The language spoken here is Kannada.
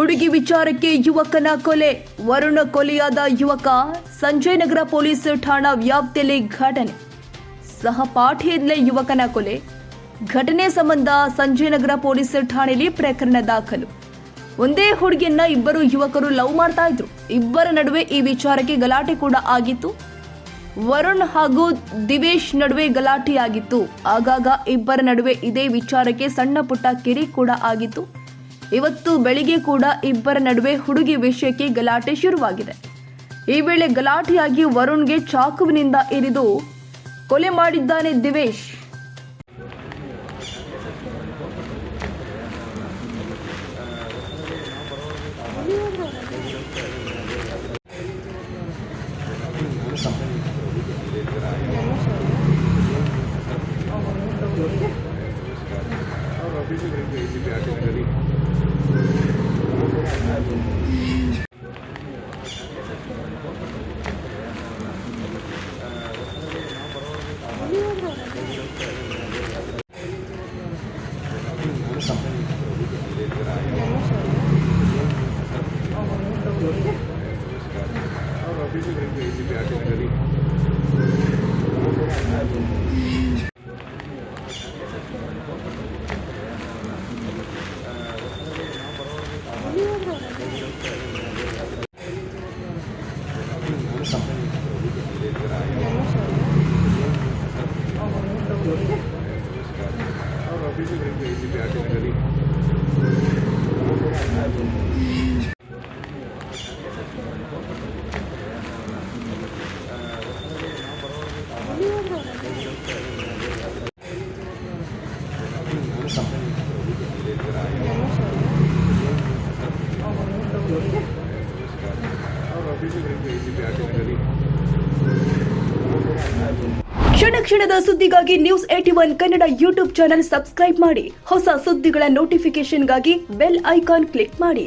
ಹುಡುಗಿ ವಿಚಾರಕ್ಕೆ ಯುವಕನ ಕೊಲೆ. ವರುಣ ಕೊಲೆಯಾದ ಯುವಕ ಸಂಜಯನಗರ ಪೊಲೀಸ್ ಠಾಣಾ ವ್ಯಾಪ್ತಿಯಲ್ಲಿ ಘಟನೆ. ಸಹಪಾಠಿಯಲ್ಲೇ ಯುವಕನ ಕೊಲೆ. ಘಟನೆ ಸಂಬಂಧ ಸಂಜಯನಗರ ಪೊಲೀಸ್ ಠಾಣೆಯಲ್ಲಿ ಪ್ರಕರಣ ದಾಖಲು. ಒಂದೇ ಹುಡುಗಿಯನ್ನ ಇಬ್ಬರು ಯುವಕರು ಲವ್ ಮಾಡ್ತಾ ಇದ್ರು. ಇಬ್ಬರ ನಡುವೆ ಈ ವಿಚಾರಕ್ಕೆ ಗಲಾಟೆ ಕೂಡ ಆಗಿತ್ತು. ವರುಣ್ ಹಾಗೂ ದಿವೇಶ್ ನಡುವೆ ಗಲಾಟೆಯಾಗಿತ್ತು. ಆಗಾಗ ಇಬ್ಬರ ನಡುವೆ ಇದೇ ವಿಚಾರಕ್ಕೆ ಸಣ್ಣ ಪುಟ್ಟ ಕಿರಿ ಕೂಡ ಆಗಿತ್ತು. ಇವತ್ತು ಬೆಳಿಗ್ಗೆ ಕೂಡ ಇಬ್ಬರ ನಡುವೆ ಹುಡುಗಿ ವಿಷಯಕ್ಕೆ ಗಲಾಟೆ ಶುರುವಾಗಿದೆ. ಈ ವೇಳೆ ಗಲಾಟೆಯಾಗಿ ವರುಣ್ಗೆ ಚಾಕುವಿನಿಂದ ಇರಿದು ಕೊಲೆ ಮಾಡಿದ್ದಾನೆ ದಿವೇಶ್. ಕ್ಷಣ ಕ್ಷಣದ ಸುದ್ದಿಗಾಗಿ news 81 Kannada YouTube channel subscribe ಮಾಡಿ. ಹೊಸ ಸುದ್ದಿಗಳ ನೋಟಿಫಿಕೇಶನ್ಗಾಗಿ ಬೆಲ್ ಐಕಾನ್ ಕ್ಲಿಕ್ ಮಾಡಿ.